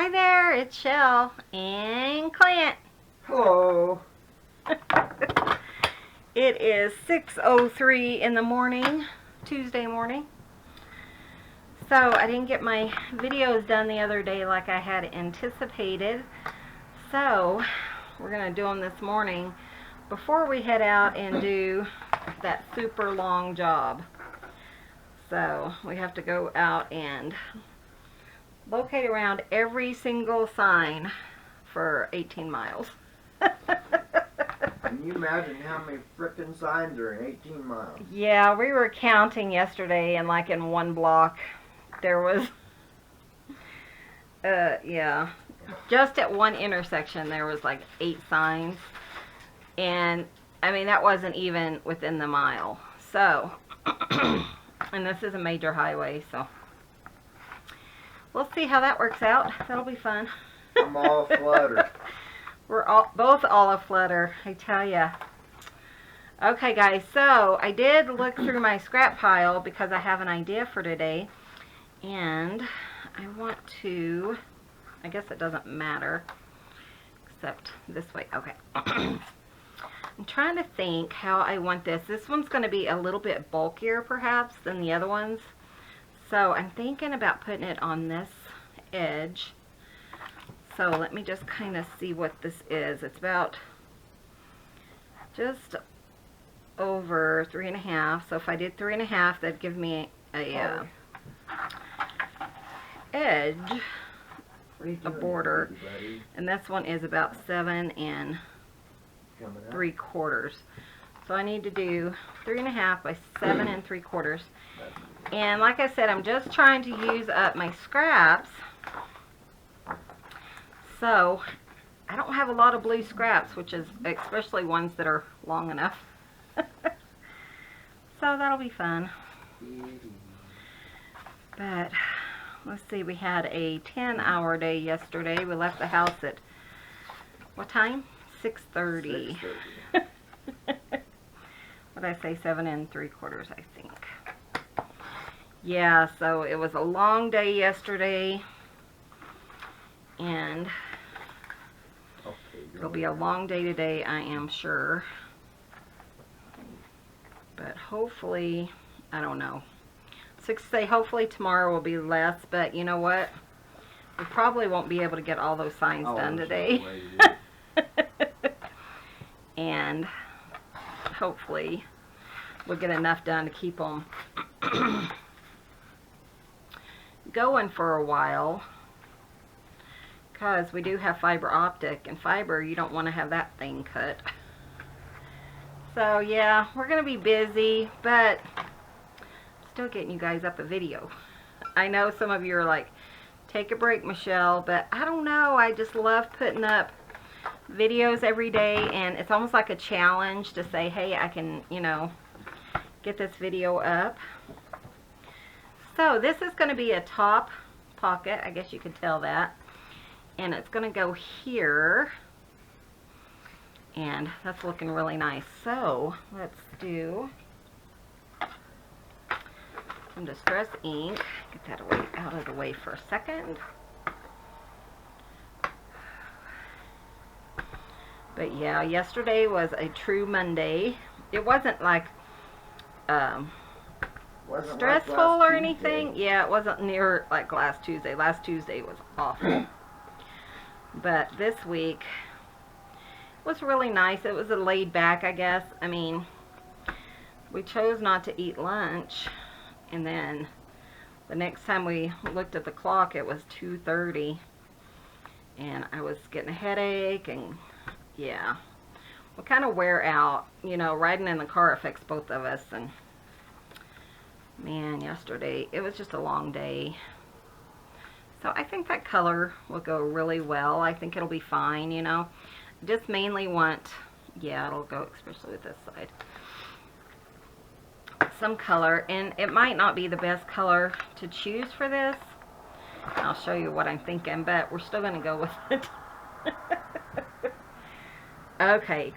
Hi there, it's Shell and Clint. Hello. It is 6:03 in the morning, Tuesday morning. So I didn't get my videos done the other day like I had anticipated. So we're going to do them this morning before we head out and do that super long job. So we have to go out and locate around every single sign for 18 miles. Can you imagine how many frickin' signs are in 18 miles? Yeah, we were counting yesterday, and like in one block there was yeah, just at one intersection there was like 8 signs, and I mean that wasn't even within the mile. So and this is a major highway, so we'll see how that works out. That'll be fun. I'm all aflutter. We're both all aflutter, I tell ya. Okay, guys, so I did look through my scrap pile because I have an idea for today, and I want to, I guess it doesn't matter, except this way. Okay. I'm trying to think how I want this. This one's going to be a little bit bulkier, perhaps, than the other ones. So I'm thinking about putting it on this edge. So let me just kind of see what this is. It's about just over 3.5. So if I did 3.5, that'd give me a edge, a border. And this one is about 7 3/4. So I need to do 3.5 by 7 3/4. And like I said, I'm just trying to use up my scraps. So I don't have a lot of blue scraps, which is especially ones that are long enough. So that'll be fun. But let's see, we had a 10-hour day yesterday. We left the house at what time? 6:30. What did I say? 7 3/4, I think. Yeah, so it was a long day yesterday, and it'll be a long day today, I am sure. But hopefully, I don't know. Hopefully tomorrow will be less, but you know what? We probably won't be able to get all those signs done today. And hopefully we'll get enough done to keep them going for a while, because we do have fiber optic, and fiber, you don't want to have that thing cut. So yeah, we're gonna be busy, but still getting you guys up a video. I know some of you are like, take a break, Michelle, but I don't know, I just love putting up videos every day, and it's almost like a challenge to say, hey, I can, you know, get this video up. So this is going to be a top pocket, I guess you could tell that, and it's going to go here, and that's looking really nice. So let's do some Distress ink. Get that away, out of the way for a second. But yeah, yesterday was a true Monday. It wasn't like stressful like or anything. Yeah, it wasn't near like last Tuesday. Last Tuesday was awful. But this week was really nice. It was a laid back, I guess. I mean, we chose not to eat lunch, and then the next time we looked at the clock, it was 2:30, and I was getting a headache, and yeah, we kind of wear out. You know, riding in the car affects both of us, and man, yesterday, it was just a long day. So I think that color will go really well. I think it'll be fine, you know. Just mainly want, yeah, it'll go especially with this side, some color. And it might not be the best color to choose for this. I'll show you what I'm thinking, but we're still going to go with it. Okay,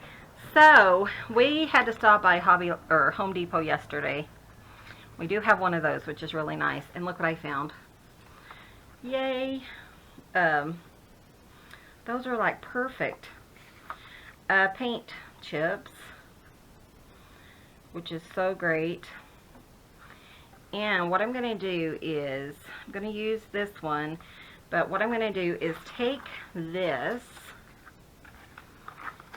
so we had to stop by Home Depot yesterday. We do have one of those, which is really nice. And look what I found. Yay! those are like perfect. Paint chips, which is so great. And what I'm going to do is, I'm going to use this one, but what I'm going to do is take this,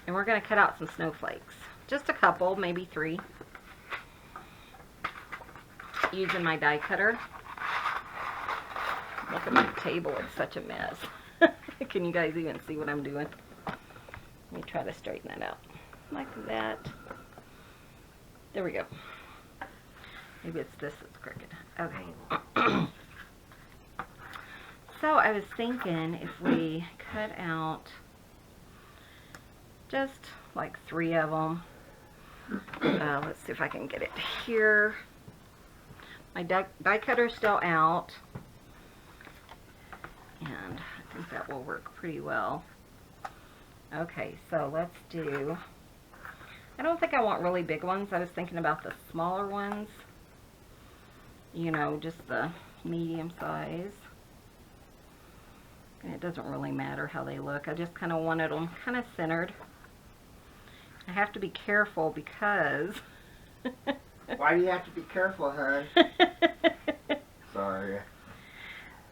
and we're going to cut out some snowflakes. Just a couple, maybe 3. Using my die cutter. Look at my table, it's such a mess. Can you guys even see what I'm doing? Let me try to straighten that out. Like that. There we go. Maybe it's this that's crooked. Okay. So I was thinking if we cut out just like 3 of them. Let's see if I can get it here. My die cutter's still out. And I think that will work pretty well. Okay, so let's do... I don't think I want really big ones. I was thinking about the smaller ones. You know, just the medium size. And it doesn't really matter how they look. I just kind of wanted them kind of centered. I have to be careful because... Why do you have to be careful, hon? Sorry.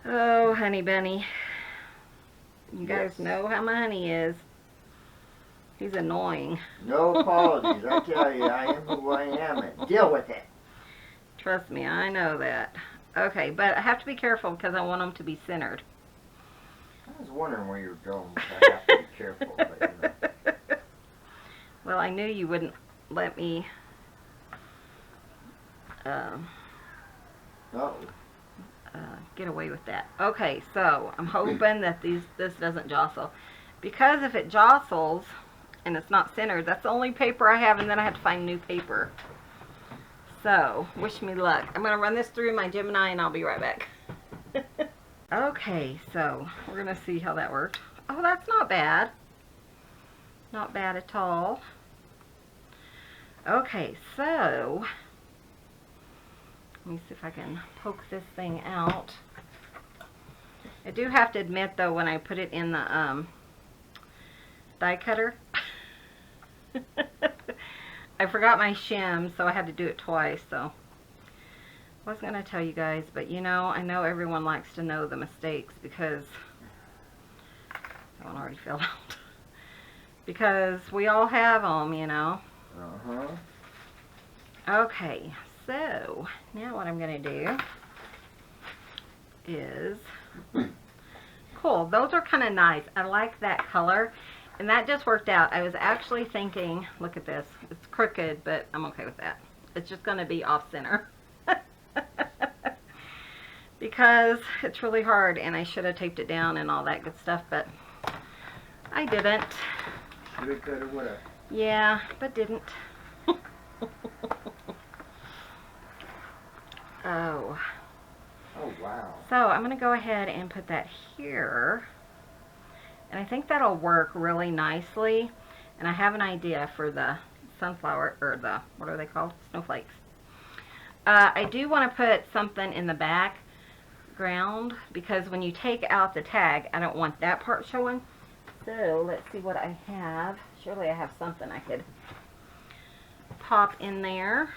Oh, honey bunny. You guys Yes. know how my honey is. He's annoying. No apologies. I tell you, I am who I am, and deal with it. Trust me, I know that. Okay, but I have to be careful because I want them to be centered. I was wondering where you were going, but I have to be careful. But, you know. Well, I knew you wouldn't let me Oh. get away with that. Okay, so I'm hoping that this doesn't jostle. Because if it jostles and it's not centered, that's the only paper I have, and then I have to find new paper. So, wish me luck. I'm going to run this through my Gemini and I'll be right back. Okay, so we're going to see how that worked. Oh, that's not bad. Not bad at all. Okay, so let me see if I can poke this thing out. I do have to admit though, when I put it in the die cutter, I forgot my shim, so I had to do it twice. So I wasn't going to tell you guys, but you know, I know everyone likes to know the mistakes because that one already fell out. Because we all have them, you know. Uh-huh. Okay, so now what I'm going to do is, cool, those are kind of nice. I like that color, and that just worked out. I was actually thinking, look at this, it's crooked, but I'm okay with that. It's just going to be off center. Because it's really hard, and I should have taped it down and all that good stuff, but I didn't. Shoulda, coulda, woulda. Yeah, but didn't. Oh. Oh, wow. So I'm going to go ahead and put that here. And I think that'll work really nicely. And I have an idea for the sunflower, or the, what are they called? Snowflakes. I do want to put something in the background because when you take out the tag, I don't want that part showing. So let's see what I have. Surely I have something I could pop in there.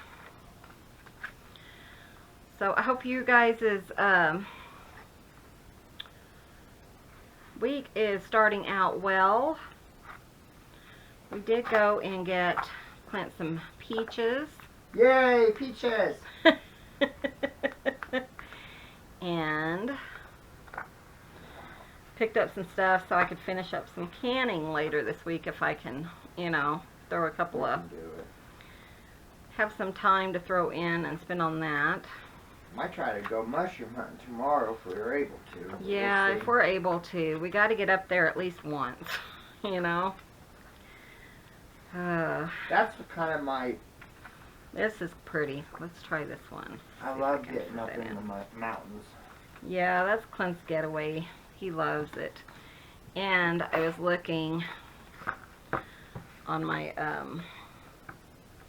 So I hope you guys' week is starting out well. We did go and get Clint some peaches. Yay, peaches! And picked up some stuff so I could finish up some canning later this week if I can, you know, throw a couple of, have some time to throw in and spend on that. Might try to go mushroom hunting tomorrow if we're able to. Yeah, We'll if we're able to. We got to get up there at least once, you know. That's kind of my... This is pretty. Let's try this one. I love getting up in the mountains. Yeah, that's Clint's getaway. He loves it. And I was looking on my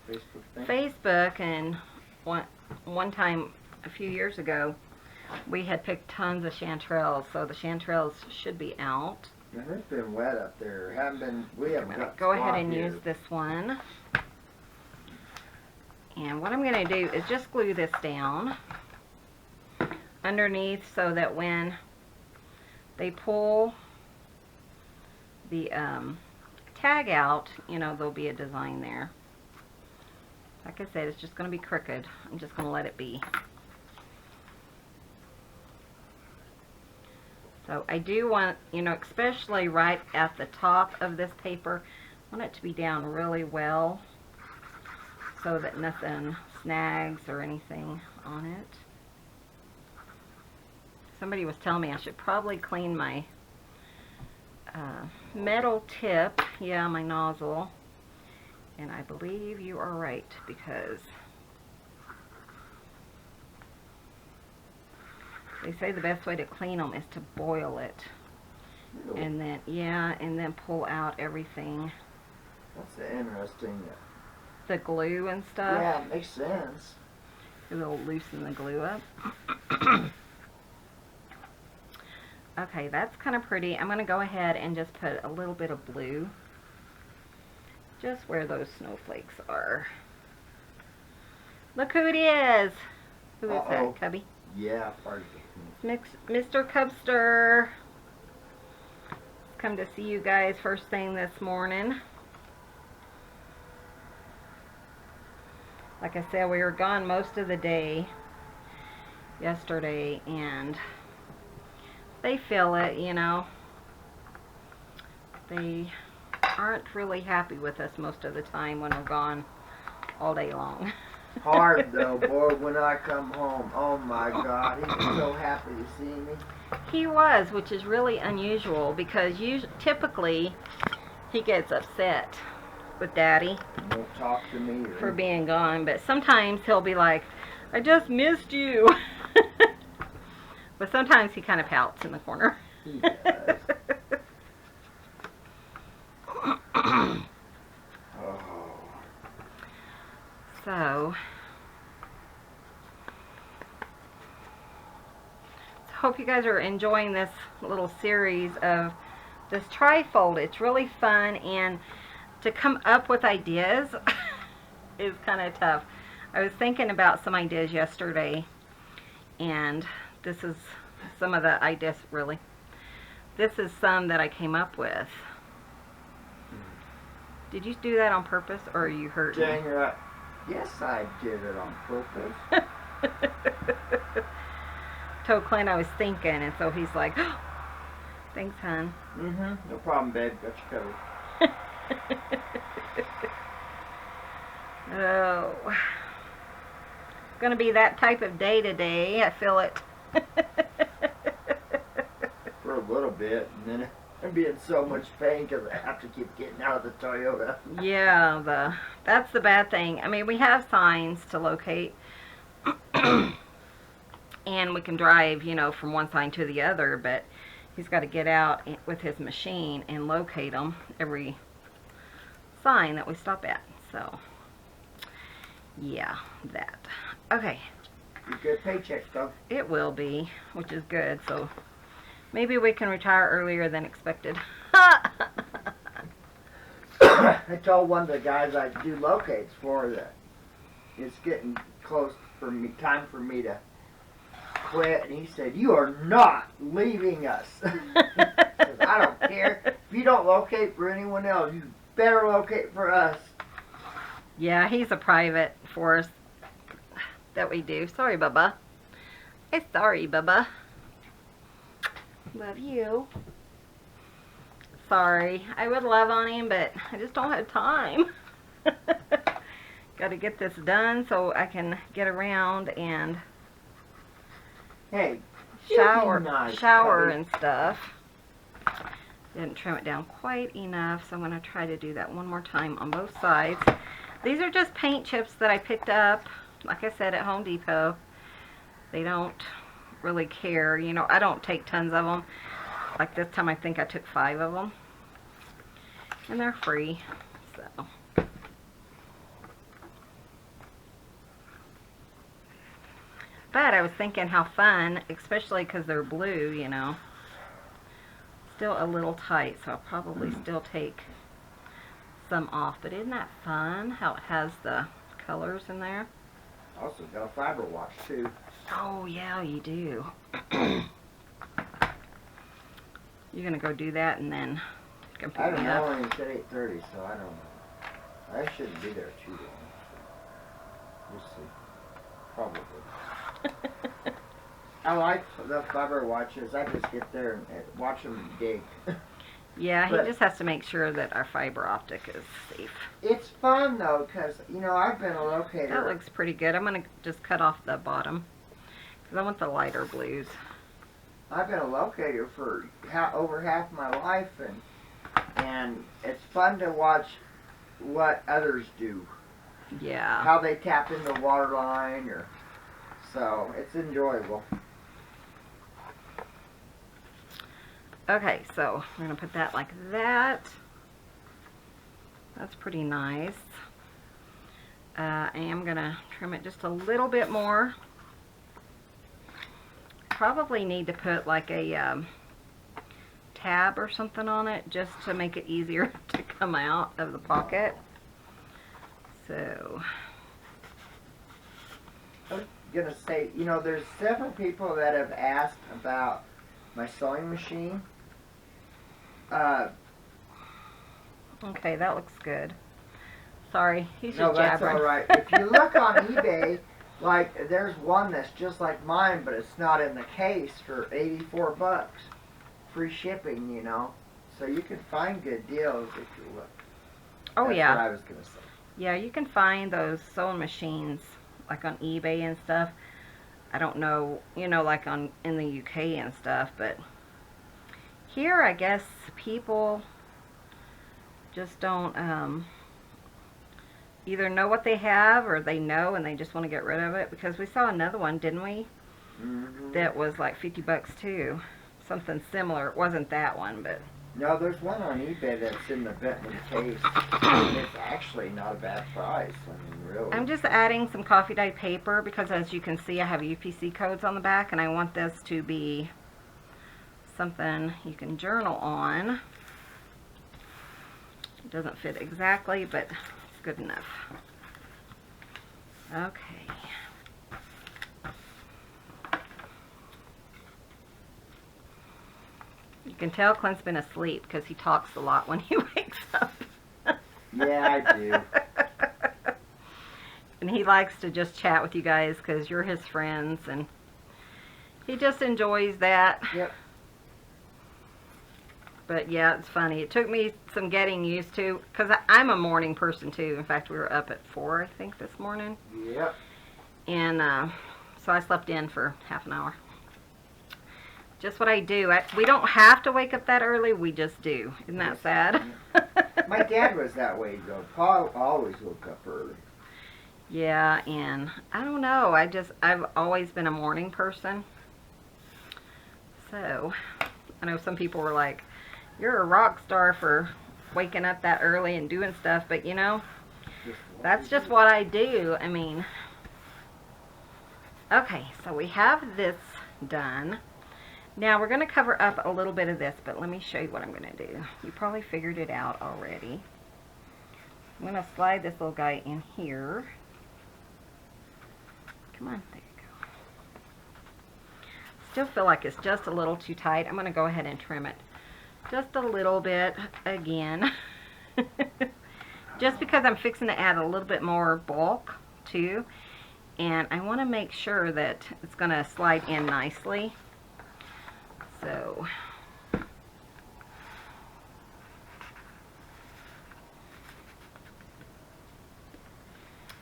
Facebook thing? Facebook, and one time a few years ago, we had picked tons of chanterelles, so the chanterelles should be out. And it's been wet up there. Haven't been. We I'm haven't going to got go ahead spot and here. use this one. And what I'm going to do is just glue this down underneath so that when they pull the tag out, you know, there'll be a design there. Like I said, it's just going to be crooked. I'm just going to let it be. So I do want, you know, especially right at the top of this paper, I want it to be down really well so that nothing snags or anything on it. Somebody was telling me I should probably clean my metal tip, yeah, my nozzle, and I believe you are right, because they say the best way to clean them is to boil it. Really? And then, yeah, and then pull out everything, That's interesting. the glue and stuff. Yeah, it makes sense. It'll loosen the glue up. Okay, that's kind of pretty. I'm going to go ahead and just put a little bit of blue just where those snowflakes are. Look who it is! Who is Uh-oh. that, Cubby? Yeah, pardon me. Mr. Cubster. Come to see you guys first thing this morning. Like I said, we were gone most of the day yesterday, and they feel it, you know. They aren't really happy with us most of the time when we're gone all day long. Hard though, boy, when I come home. Oh my God, he was so happy to see me. He was, which is really unusual, because typically he gets upset with Daddy He won't talk to me. for being gone, but sometimes he'll be like, I just missed you. But sometimes he kind of pouts in the corner. He does. Oh. So hope you guys are enjoying this little series of this trifold. It's really fun, and to come up with ideas is kind of tough. I was thinking about some ideas yesterday, and this is some of the ideas, really. This is some that I came up with. Did you do that on purpose, or are you hurt? Dang right. Yes, I did it on purpose. Told Clint I was thinking, and so he's like, oh, thanks, hon. Mm-hmm. No problem, babe. Got you covered. Oh. It's going to be that type of day today. I feel it. For a little bit, and then I'm being in so much pain because I have to keep getting out of the Toyota. Yeah, that's the bad thing. I mean, we have signs to locate, and we can drive, you know, from one sign to the other, but he's got to get out with his machine and locate them, every sign that we stop at. So, yeah, that. Okay. You get a paycheck, though. It will be, which is good, so maybe we can retire earlier than expected. I told one of the guys I do locates for that it's getting close for me, time for me to quit, and he said, "You are not leaving us." Says, I don't care. If you don't locate for anyone else, you better locate for us. Yeah, he's a private for us that we do. Sorry, Bubba. Hey, sorry, Bubba. Love you. Sorry. I would love on him, but I just don't have time. Got to get this done so I can get around and Hey, shower, nice, shower buddy. and stuff. Didn't trim it down quite enough, so I'm going to try to do that one more time on both sides. These are just paint chips that I picked up, like I said, at Home Depot. They don't really care. You know, I don't take tons of them. Like this time I think I took 5 of them. And they're free. So. But I was thinking how fun, especially because they're blue, you know. Still a little tight, so I'll probably still take some off. But isn't that fun how it has the colors in there? Also got a fiber wash too. Oh yeah, you do. You're gonna go do that and then come pick I don't me know. up. He said 8:30, so I don't know. I shouldn't be there too long. So we'll see. Probably. I like the fiber watches. I just get there and watch them dig. Yeah, he But just has to make sure that our fiber optic is safe. it's fun though, because you know I've been a locator. That looks pretty good. I'm gonna just cut off the bottom because I want the lighter blues. I've been a locator for over half my life, and it's fun to watch what others do. Yeah. How they tap in the water line, or so it's enjoyable. Okay, so we're gonna put that like that. That's pretty nice. I am gonna trim it just a little bit more. Probably need to put like a tab or something on it just to make it easier to come out of the pocket. So I was gonna say, you know, there's several people that have asked about my sewing machine. okay, that looks good. Sorry, he's just No, that's jabbering. all right. If you look on eBay, like there's one that's just like mine, but it's not in the case for $84, free shipping. You know, so you can find good deals if you look. Oh That's yeah. what I was gonna say. Yeah, you can find those sewing machines like on eBay and stuff. I don't know, you know, like in the UK and stuff, but here I guess people just don't either know what they have or they know and they just want to get rid of it, because we saw another one, didn't we? Mm-hmm. That was like $50 too. Something similar. It wasn't that one, but No, there's one on eBay that's in the Bentley case. It's actually not a bad price. I mean, really. I'm just adding some coffee dye paper because, as you can see, I have UPC codes on the back, and I want this to be something you can journal on. It doesn't fit exactly, but it's good enough. Okay. You can tell Clint's been asleep because he talks a lot when he wakes up. Yeah, I do. And he likes to just chat with you guys because you're his friends, and he just enjoys that. Yep. But yeah, it's funny. It took me some getting used to, because I'm a morning person too. In fact, we were up at 4, I think, this morning. Yep. And so I slept in for half an hour. Just what I do. We don't have to wake up that early. We just do. Isn't that sad? My dad was that way though. Paul always woke up early. Yeah, and I don't know. I've always been a morning person. So, I know some people were like, you're a rock star for waking up that early and doing stuff, but you know, that's just what I do. I mean, okay, so we have this done. Now we're going to cover up a little bit of this, but let me show you what I'm going to do. You probably figured it out already. I'm going to slide this little guy in here. Come on, there you go. Still feel like it's just a little too tight. I'm going to go ahead and trim it just a little bit again. Just because I'm fixing to add a little bit more bulk too. And I want to make sure that it's going to slide in nicely. So,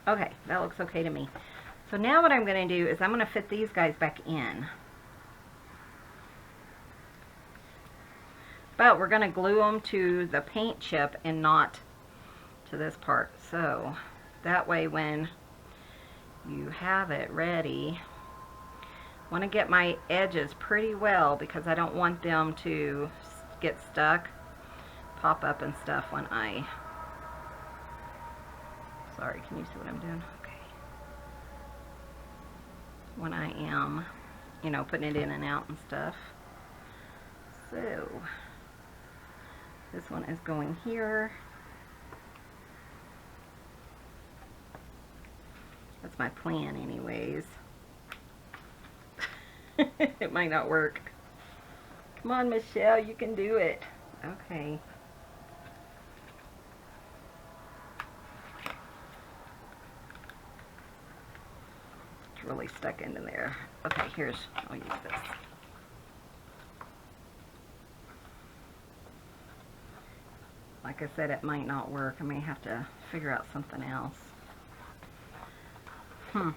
okay, that looks okay to me. So now what I'm going to do is I'm going to fit these guys back in. But we're going to glue them to the paint chip and not to this part. So that way when you have it ready, I want to get my edges pretty well because I don't want them to get stuck, pop up and stuff when I... Sorry, can you see what I'm doing? Okay. when I am, you know, putting it in and out and stuff. So this one is going here. That's my plan anyways. It might not work. Come on, Michelle, you can do it. Okay. It's really stuck into there. Okay, I'll use this. Like I said, it might not work. I may have to figure out something else. What's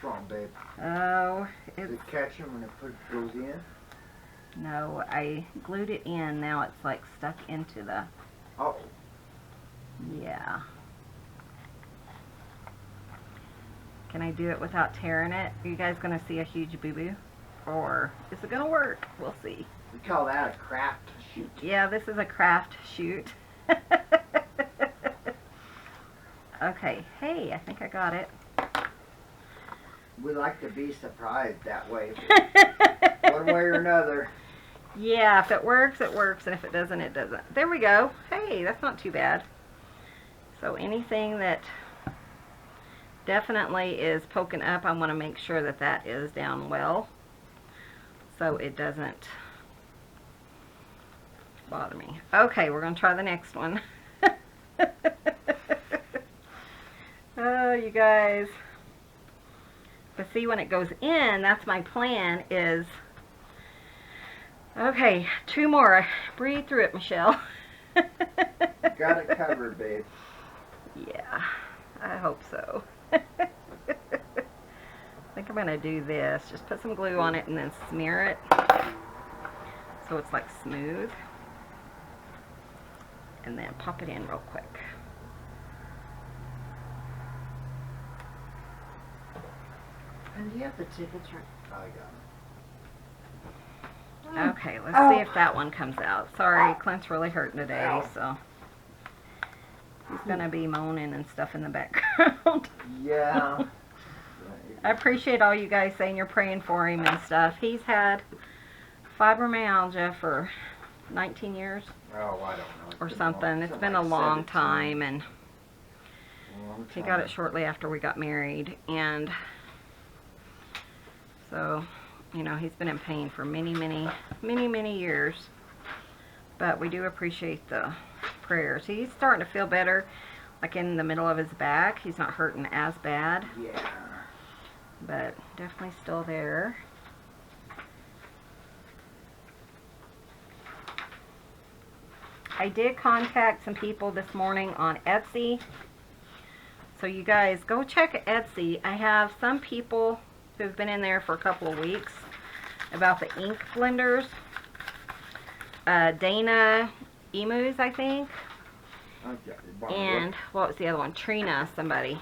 wrong, babe? Oh, Does it catch them when it goes in? No, I glued it in. Now it's like stuck into the... Oh. Yeah. Can I do it without tearing it? Are you guys going to see a huge boo-boo? Or is it going to work? We'll see. We call that a craft shoot. Yeah, this is a craft shoot. Okay. Hey, I think I got it. We like to be surprised that way. One way or another. Yeah, if it works, it works, and if it doesn't, it doesn't. There we go. Hey, that's not too bad. So anything that definitely is poking up, I want to make sure that that is down well, so it doesn't bother me. Okay, we're going to try the next one. Oh, you guys. But see, when it goes in, that's my plan is... Okay, 2 more. Breathe through it, Michelle. Got it covered, babe. Yeah, I hope so. I think I'm going to do this. Just put some glue on it and then smear it so it's like smooth. And then pop it in real quick. And do you have the tickets right? Oh, I got them. Okay, let's see if that one comes out. Sorry, Clint's really hurting today, so he's going to be moaning and stuff in the background. Yeah. I appreciate all you guys saying you're praying for him and stuff. He's had fibromyalgia for 19 years. Oh, I don't know. Or something. It's been a long time, and he got it shortly after we got married, and so, you know, he's been in pain for many years, but we do appreciate the prayers. He's starting to feel better, like in the middle of his back. He's not hurting as bad. Yeah. But definitely still there. I did contact some people this morning on Etsy. So you guys go check Etsy. I have some people who've been in there for a couple of weeks about the ink blenders. Dana Emus, I think. Okay. And what was the other one? Trina, somebody.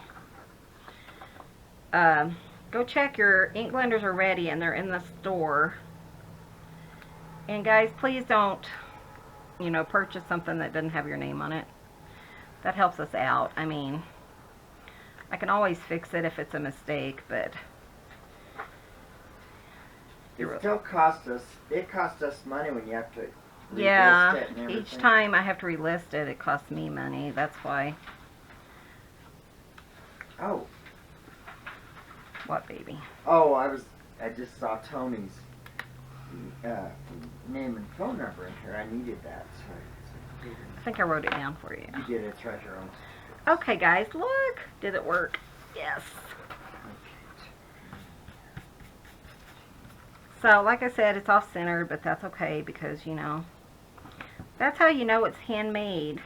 Go check, your ink blenders are ready and they're in the store. And guys, please don't, you know, purchase something that doesn't have your name on it. That helps us out. I mean, I can always fix it if it's a mistake, but it still costs us. It costs us money when you have to relist yeah, it and everything. each time I have to relist it, it costs me money. That's why. Oh. What, baby? Oh, I just saw Tony's name and phone number in here. I needed that. So I think I wrote it down for you. you did it. It's right here on. Okay, guys, look. Did it work? Yes. So, like I said, it's off-centered, but that's okay because, you know, that's how you know it's handmade.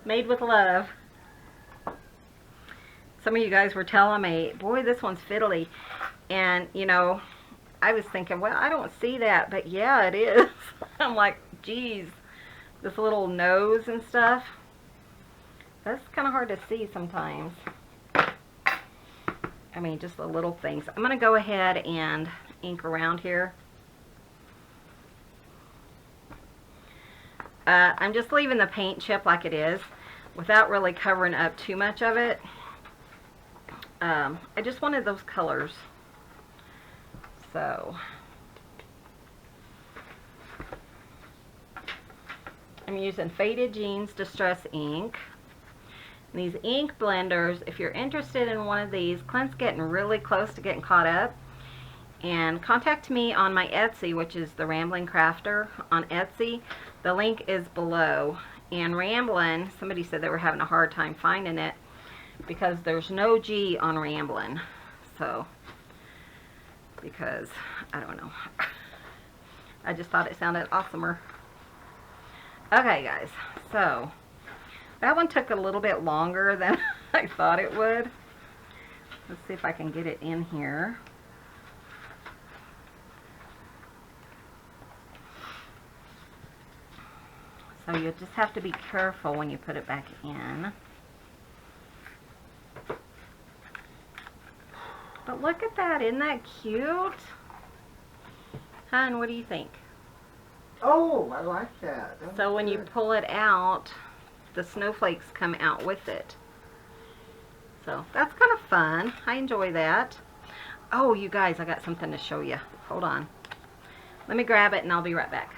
Made with love. Some of you guys were telling me, boy, this one's fiddly. And, you know, I was thinking, well, I don't see that, but yeah, it is. I'm like, geez, this little nose and stuff. That's kind of hard to see sometimes. I mean, just the little things. I'm going to go ahead and ink around here. I'm just leaving the paint chip like it is. without really covering up too much of it. I just wanted those colors. So I'm using Faded Jeans Distress ink. And these ink blenders, if you're interested in one of these, Clint's getting really close to getting caught up. And contact me on my Etsy, which is the Rambling Crafter on Etsy. The link is below. And Ramblin', somebody said they were having a hard time finding it because there's no G on Ramblin'. So, because, I don't know. I just thought it sounded awesomer. Okay, guys. So, that one took a little bit longer than I thought it would. Let's see if I can get it in here. So you just have to be careful when you put it back in. But look at that, isn't that cute? Hon, what do you think? Oh, I like that. So when you pull it out, the snowflakes come out with it. So that's kind of fun. I enjoy that. Oh, you guys, I got something to show you. Hold on. Let me grab it and I'll be right back.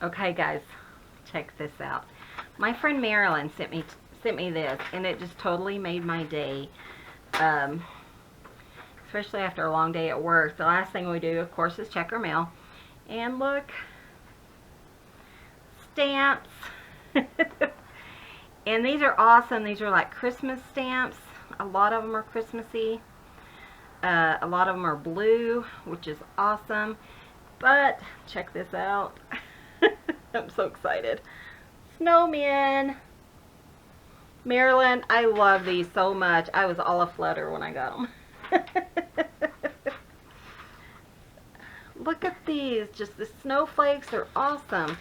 Okay, guys, check this out. My friend Marilyn sent me this, and it just totally made my day. Especially after a long day at work. The last thing we do, of course, is check our mail. And look, stamps. And these are awesome. These are like Christmas stamps. A lot of them are Christmassy. A lot of them are blue, which is awesome. But check this out. I'm so excited. Snowmen. Marilyn, I love these so much. I was all aflutter when I got them. Look at these. Just the snowflakes are awesome.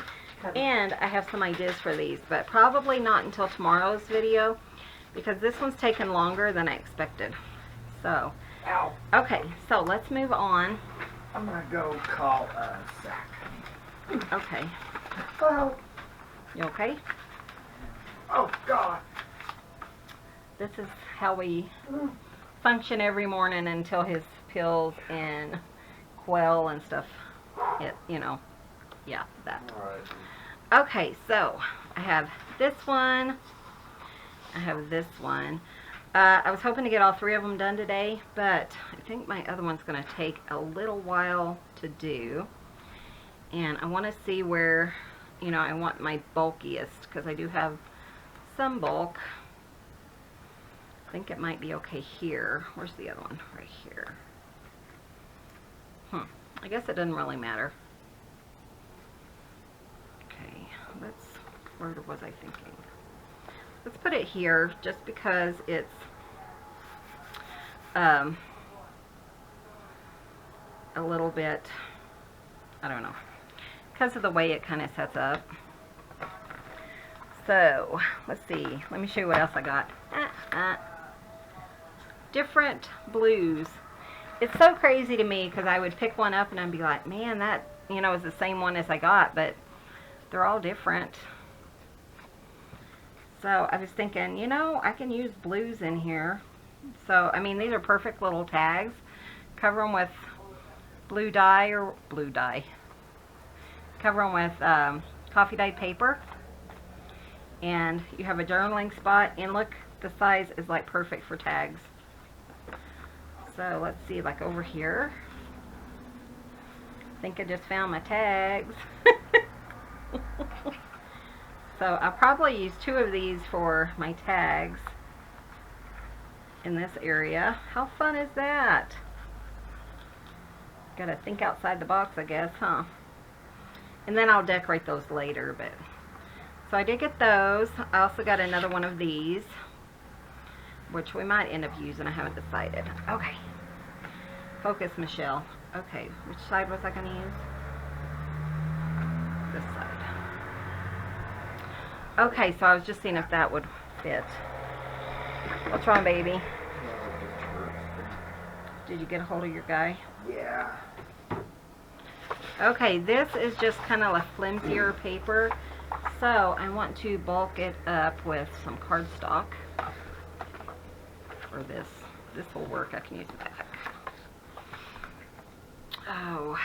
And I have some ideas for these, but probably not until tomorrow's video because this one's taken longer than I expected. So, ow. Okay, so let's move on. I'm going to go call Zach. Okay. Oh. You okay? Oh, God. This is how we function every morning until his pills and Quell and stuff, you know, yeah, that. All right. Okay, so I have this one. I have this one. I was hoping to get all three of them done today, but I think my other one's going to take a little while to do. And I want to see where, you know, I want my bulkiest, because I do have some bulk. I think it might be okay here. Where's the other one? Right here. I guess it doesn't really matter. Okay, where was I thinking? Let's put it here just because it's a little bit, I don't know, because of the way it kind of sets up. So, let's see. Let me show you what else I got. Different blues. It's so crazy to me because I would pick one up and I'd be like, man, that, you know, is the same one as I got, but they're all different. So I was thinking, you know, I can use blues in here. So, I mean, these are perfect little tags. Cover them with blue dye or blue dye. Cover them with coffee dyed paper. And you have a journaling spot. And look, the size is like perfect for tags. So let's see, like over here. I think I just found my tags. So I'll probably use 2 of these for my tags in this area. How fun is that? Gotta think outside the box, I guess, huh? And then I'll decorate those later, but so I did get those. I also got another one of these, which we might end up using. I haven't decided. Okay. Focus, Michelle. Okay, which side was I going to use? This side. Okay, so I was just seeing if that would fit. What's wrong, baby? Did you get a hold of your guy? Yeah. Okay, this is just kind of a flimsier paper. So I want to bulk it up with some cardstock. Or this will work. I can use the back. Oh,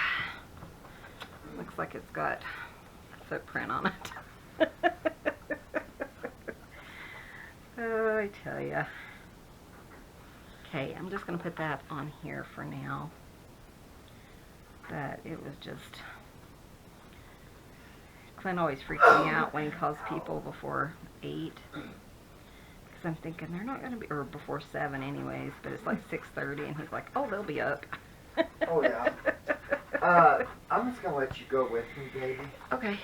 looks like it's got a footprint on it. Oh, I tell ya. Okay, I'm just going to put that on here for now. But it was just... Clint always freaks me out when he calls people before 8. Because I'm thinking they're not going to be... Or before 7 anyways, but it's like 6:30 and he's like, oh, they'll be up. Oh, yeah. I'm just going to let you go with me, baby. Okay.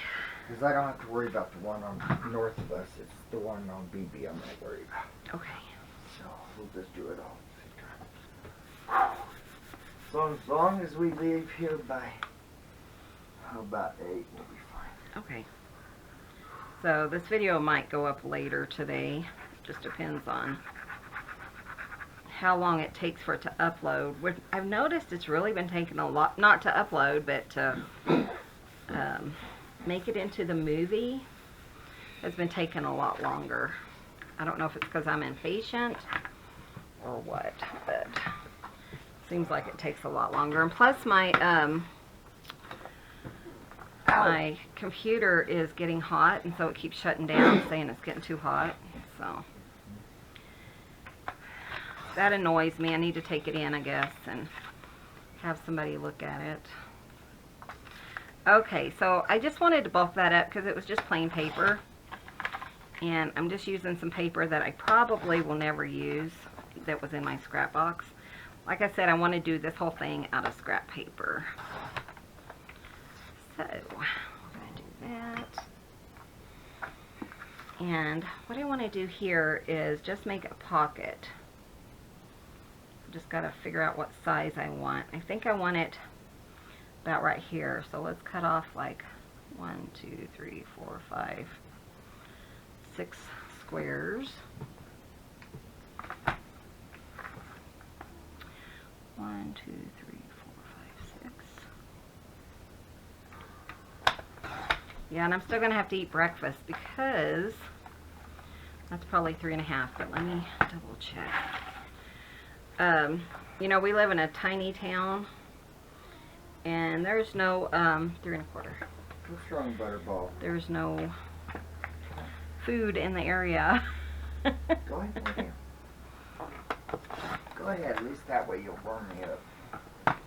Because I don't have to worry about the one on north of us. It's the one on BB I'm going to worry about. Okay. So we'll just do it all at the same time. So as long as we leave here by, how about 8, we'll be fine. Okay. So this video might go up later today. It just depends on how long it takes for it to upload. I've noticed it's really been taking a lot, not to upload, but to make it into the movie has been taking a lot longer. I don't know if it's because I'm impatient or what, but it seems like it takes a lot longer. And plus my my computer is getting hot, and so it keeps shutting down, saying it's getting too hot. So that annoys me. I need to take it in, I guess, and have somebody look at it. Okay, so I just wanted to bulk that up because it was just plain paper. And I'm just using some paper that I probably will never use that was in my scrap box. Like I said, I want to do this whole thing out of scrap paper. So, we're going to do that. And what I want to do here is just make a pocket. Just got to figure out what size I want. I think I want it about right here. So let's cut off like 1, 2, 3, 4, 5, 6 squares. 1, 2, 3, 4, 5, 6. Yeah, and I'm still gonna have to eat breakfast because that's probably 3.5. But let me double check. You know, we live in a tiny town. And there's no, 3 1/4. What's wrong, Butterball? There's no food in the area. Go ahead, William. Go ahead, at least that way you'll warm me up.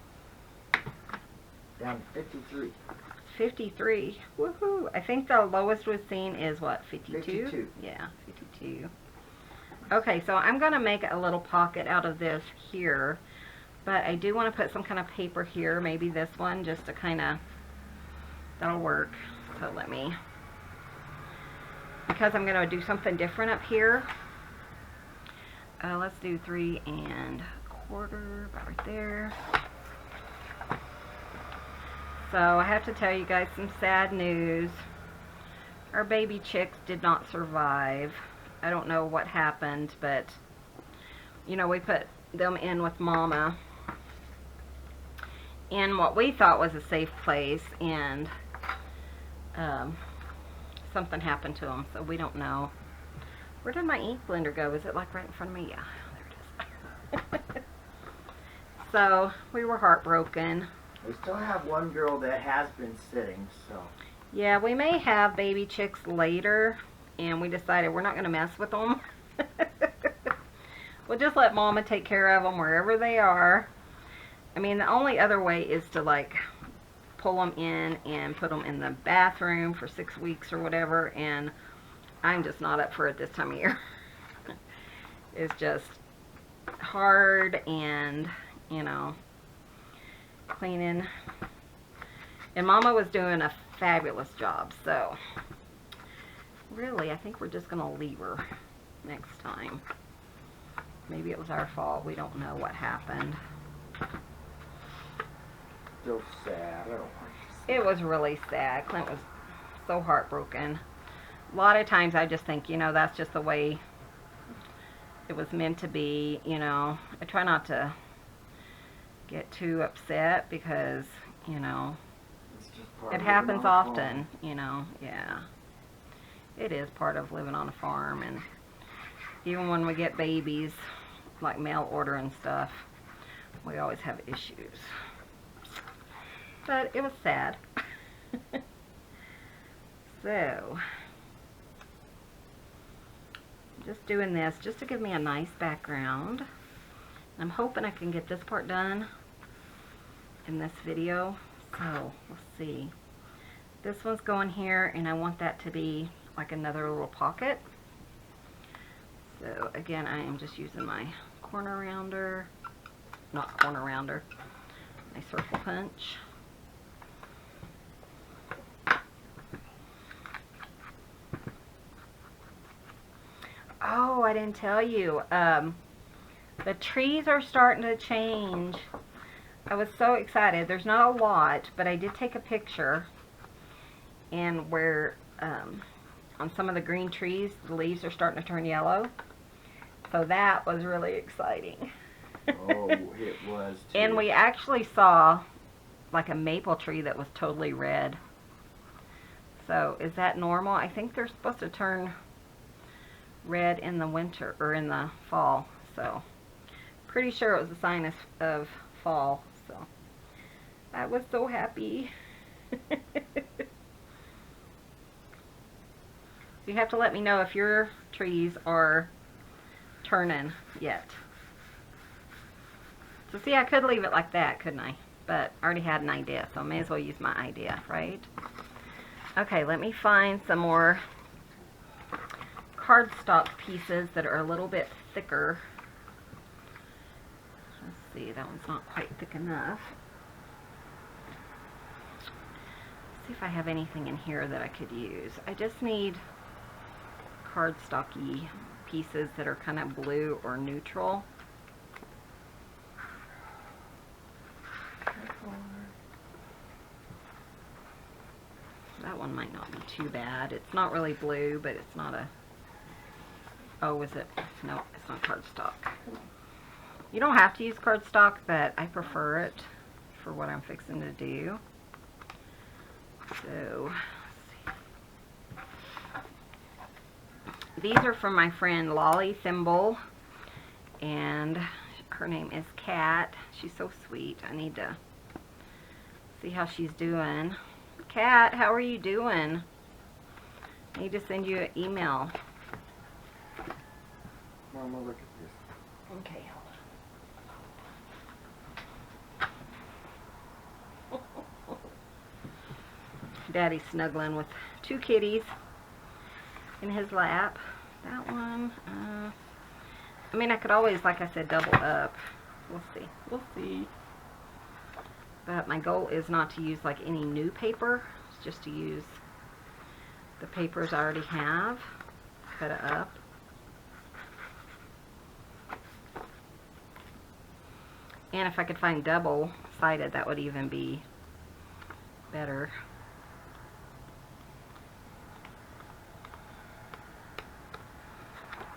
Down to 53. 53. Woohoo! I think the lowest we've seen is what, 52? 52. Yeah, 52. Okay, so I'm going to make a little pocket out of this here. But I do want to put some kind of paper here, maybe this one, just to kind of, that'll work. So let me, because I'm going to do something different up here. Let's do 3 1/4, about right there. So I have to tell you guys some sad news. Our baby chicks did not survive. I don't know what happened, but, you know, we put them in with Mama in what we thought was a safe place, and something happened to them, so we don't know. Where did my ink blender go? Is it like right in front of me? Yeah, there it is. So we were heartbroken. We still have one girl that has been sitting, so. Yeah, we may have baby chicks later, and we decided we're not going to mess with them. We'll just let Mama take care of them wherever they are. I mean, the only other way is to, like, pull them in and put them in the bathroom for 6 weeks or whatever, and I'm just not up for it this time of year. It's just hard, and, you know, cleaning. And Mama was doing a fabulous job, so really, I think we're just going to leave her next time. Maybe it was our fault. We don't know what happened. So sad. I don't want to. It was really sad. Clint was so heartbroken. A lot of times I just think, you know, that's just the way it was meant to be, you know. I try not to get too upset because, you know, It's just part it of happens the mom often, you know, yeah. it is part of living on a farm, and even when we get babies, like mail order and stuff, we always have issues. But it was sad. So, just doing this just to give me a nice background. I'm hoping I can get this part done in this video. So, let's see. This one's going here, and I want that to be like another little pocket. So, again, I am just using my corner rounder. Not corner rounder. My circle punch. Oh, I didn't tell you. The trees are starting to change. I was so excited. There's not a lot, but I did take a picture. And where on some of the green trees, the leaves are starting to turn yellow. So that was really exciting. Oh, it was too. And we actually saw like a maple tree that was totally red. So is that normal? I think they're supposed to turn red in the winter or in the fall. So pretty sure it was a sign of fall. So I was so happy. You have to let me know if your trees are turning yet. So see, I could leave it like that, couldn't I? But I already had an idea, so I may as well use my idea, right? Okay, let me find some more cardstock pieces that are a little bit thicker. Let's see, that one's not quite thick enough. Let's see if I have anything in here that I could use. I just need cardstocky pieces that are kind of blue or neutral. That one might not be too bad. It's not really blue, but it's not a... Oh, is it? No, it's not cardstock. You don't have to use cardstock, but I prefer it for what I'm fixing to do. So, let's see. These are from my friend Lolly Thimble, and her name is Kat. She's so sweet. I need to see how she's doing. Kat, how are you doing? I need to send you an email. Mama, look at this. Okay, hold on. Daddy's snuggling with two kitties in his lap. That one, I mean, I could always, like I said, double up. We'll see. We'll see. But my goal is not to use like any new paper. It's just to use the papers I already have. Cut it up. And if I could find double-sided, that would even be better.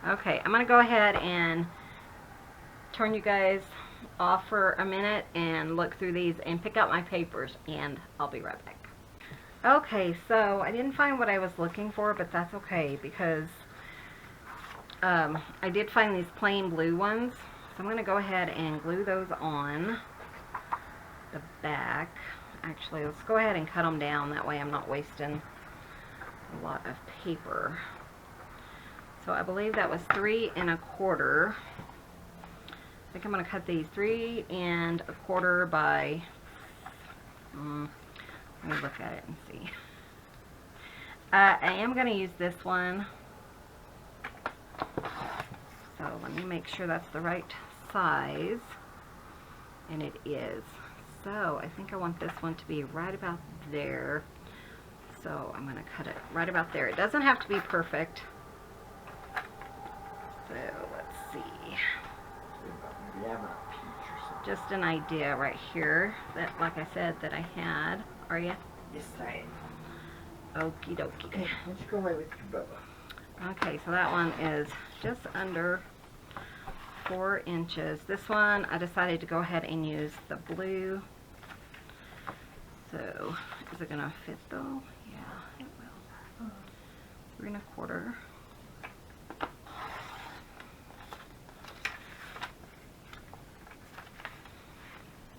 Okay, I'm going to go ahead and turn you guys off for a minute and look through these and pick out my papers, and I'll be right back. Okay, so I didn't find what I was looking for, but that's okay because I did find these plain blue ones. So I'm going to go ahead and glue those on the back. Actually, let's go ahead and cut them down. That way I'm not wasting a lot of paper. So I believe that was 3 1/4. I think I'm going to cut these 3 1/4 by, let me look at it and see. I am going to use this one. So let me make sure that's the right size. And it is. So I think I want this one to be right about there. So I'm going to cut it right about there. It doesn't have to be perfect. So let's see. Just an idea right here that, like I said, that I had. Are you? This side. Okie dokie. Okay, let's go away with your Bubba. Okay, so that one is just under 4 inches. This one, I decided to go ahead and use the blue. So, is it going to fit though? Yeah, it will. 3 1/4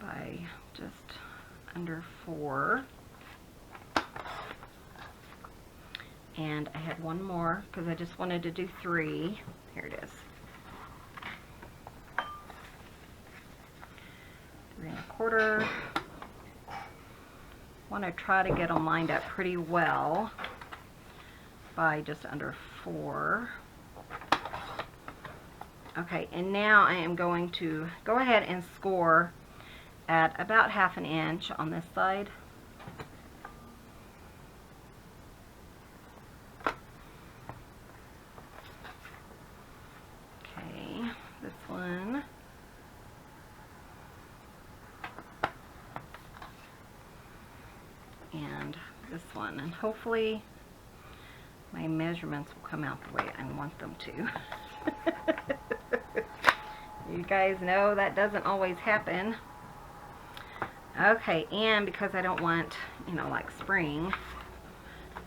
by just under 4. And I had one more because I just wanted to do 3. Here it is. 3 1/4. Want to try to get them lined up pretty well by just under 4. Okay, and now I am going to go ahead and score at about 1/2 inch on this side. Okay, this one. And this one, and hopefully my measurements will come out the way I want them to. You guys know that doesn't always happen. Okay, and because I don't want, you know, like spring,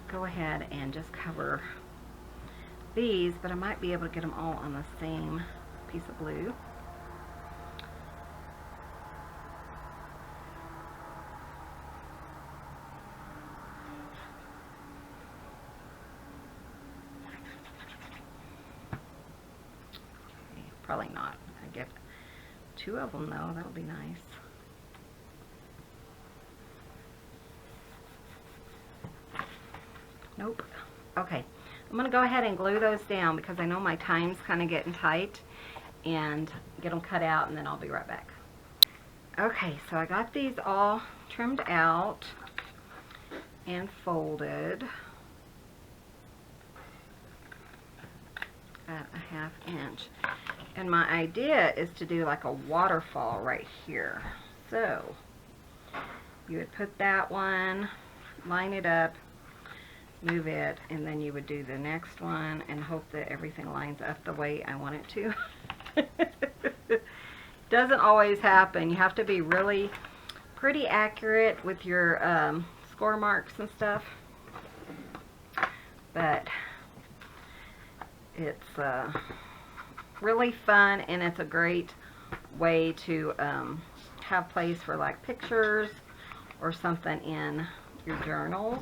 go ahead and just cover these, but I might be able to get them all on the same piece of blue. Probably not. I get 2 of them though, that'll be nice. Nope. Okay, I'm gonna go ahead and glue those down because I know my time's kind of getting tight, and get them cut out, and then I'll be right back. Okay, so I got these all trimmed out and folded at 1/2 inch. And my idea is to do like a waterfall right here. So you would put that one, line it up, move it, and then you would do the next one and hope that everything lines up the way I want it to. Doesn't always happen. You have to be really pretty accurate with your score marks and stuff. But it's really fun, and it's a great way to have place for like pictures or something in your journals.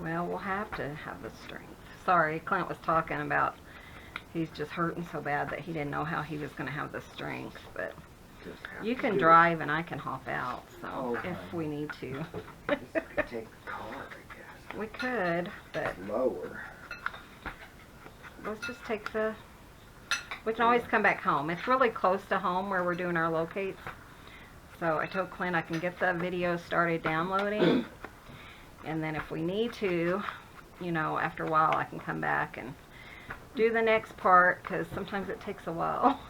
Well, we'll have to have the strength. Sorry, Clint was talking about he's just hurting so bad that he didn't know how he was going to have the strength, but you can drive and I can hop out, so if we need to. Take the car, I guess. We could, but Lower. let's just take the, we can always come back home. It's really close to home where we're doing our locates. So I told Clint I can get the video started downloading, and then if we need to, you know, after a while I can come back and do the next part, because sometimes it takes a while.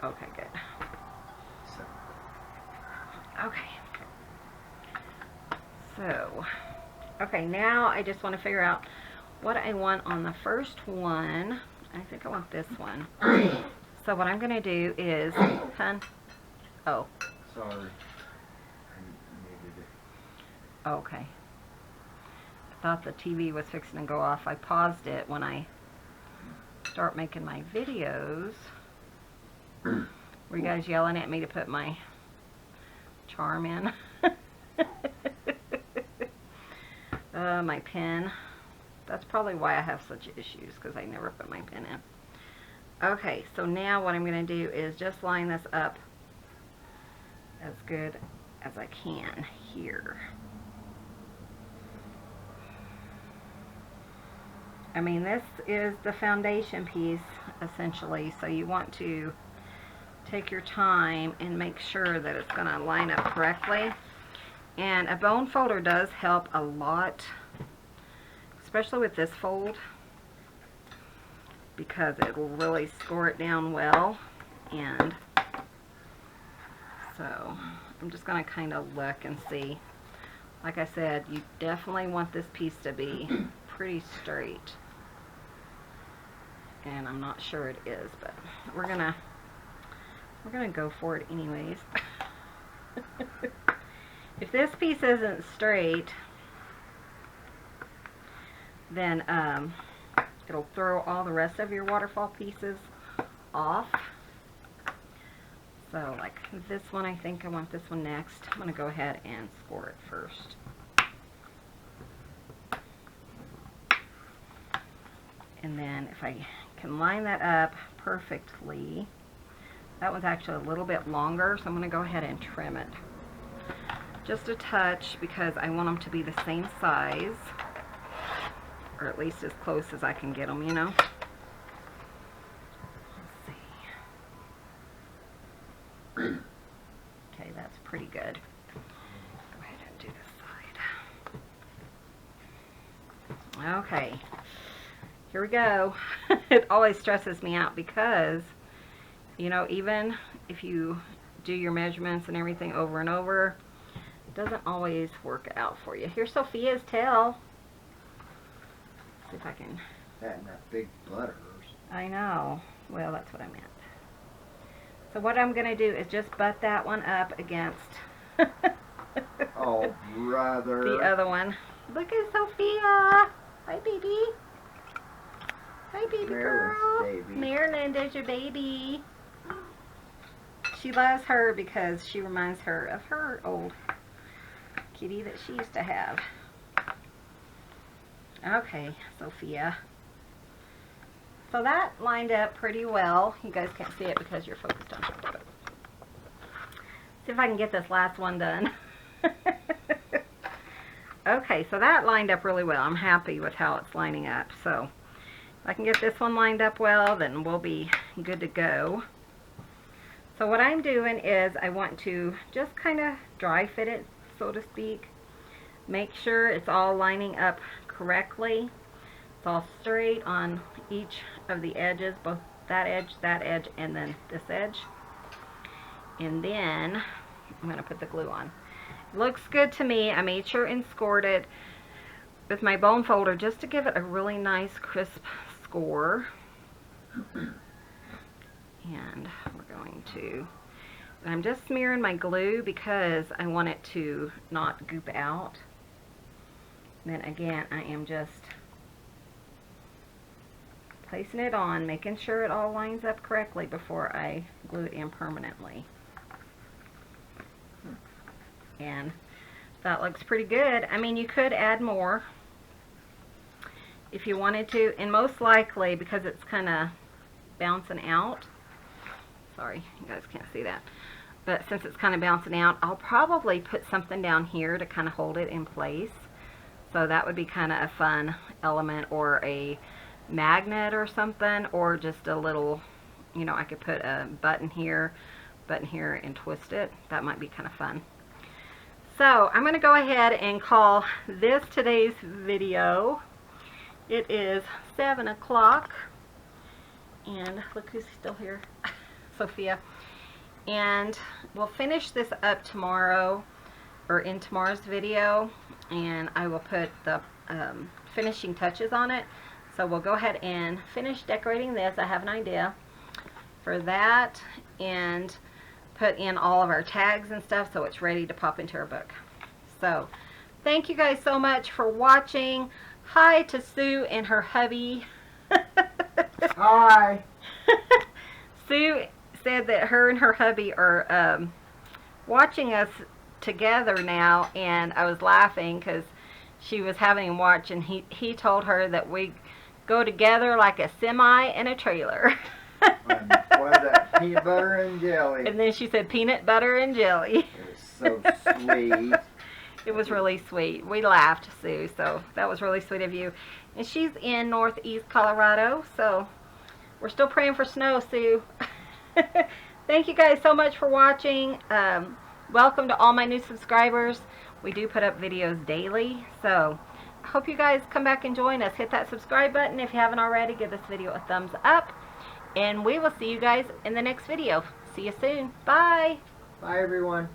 Okay, good. Okay. So, okay, now I just want to figure out what I want on the first one. I think I want this one. So what I'm going to do is, hun, oh. Sorry. I needed it. Okay. I thought the TV was fixing to go off. I paused it when I start making my videos. Were you guys yelling at me to put my charm in? My pen. That's probably why I have such issues, because I never put my pen in. Okay, so now what I'm going to do is just line this up as good as I can here. I mean, this is the foundation piece, essentially, so you want to take your time and make sure that it's going to line up correctly. And a bone folder does help a lot, especially with this fold, because it will really score it down well. And so I'm just going to kind of look and see like I said, you definitely want this piece to be pretty straight. And I'm not sure it is, but we're gonna go for it anyways. If this piece isn't straight, then it'll throw all the rest of your waterfall pieces off. So like this one, I think I want this one next. I'm going to go ahead and score it first. And then if I can line that up perfectly, that one's actually a little bit longer, so I'm going to go ahead and trim it. Just a touch, because I want them to be the same size, or at least as close as I can get them, you know. Let's see. Okay, that's pretty good. Go ahead and do this side. Okay, here we go. It always stresses me out because, you know, even if you do your measurements and everything over and over, it doesn't always work out for you. Here's Sophia's tail. See if I can. That and that big butter. I know. Well, that's what I meant. So what I'm going to do is just butt that one up against Oh, brother. the other one. Look at Sophia. Hi, baby. Hi, baby girl. Baby. Maryland is your baby. She loves her because she reminds her of her old kitty that she used to have. Okay, Sophia. So that lined up pretty well. You guys can't see it because you're focused on her. See if I can get this last one done. Okay, so that lined up really well. I'm happy with how it's lining up. So if I can get this one lined up well, then we'll be good to go. So what I'm doing is I want to just kind of dry fit it, so to speak. Make sure it's all lining up correctly. It's all straight on each of the edges, both that edge, and then this edge. And then I'm going to put the glue on. Looks good to me. I made sure and scored it with my bone folder just to give it a really nice crisp score. And we're going to, I'm just smearing my glue because I want it to not goop out. And then again, I am just placing it on, making sure it all lines up correctly before I glue it in permanently. And that looks pretty good. I mean, you could add more if you wanted to, and most likely, because it's kind of bouncing out, sorry, you guys can't see that, but since it's kind of bouncing out, I'll probably put something down here to kind of hold it in place. So that would be kind of a fun element, or a magnet or something, or just a little, you know, I could put a button here, and twist it. That might be kind of fun. So I'm going to go ahead and call this today's video. It is 7 o'clock, and look who's still here, Sophia. And we'll finish this up tomorrow, or in tomorrow's video, and I will put the finishing touches on it. So we'll go ahead and finish decorating this. I have an idea for that, and put in all of our tags and stuff so it's ready to pop into our book. So thank you guys so much for watching. Hi to Sue and her hubby. Hi. Sue said that her and her hubby are watching us together now, and I was laughing because she was having him watch, and he told her that we go together like a semi and a trailer. Was that peanut butter and jelly? And then she said peanut butter and jelly. It was so sweet. It was really sweet. We laughed, Sue, so that was really sweet of you. And she's in Northeast Colorado, so we're still praying for snow, Sue. Thank you guys so much for watching. Welcome to all my new subscribers. We do put up videos daily, so I hope you guys come back and join us. Hit that subscribe button if you haven't already. Give this video a thumbs up, and we will see you guys in the next video. See you soon. Bye. Bye, everyone.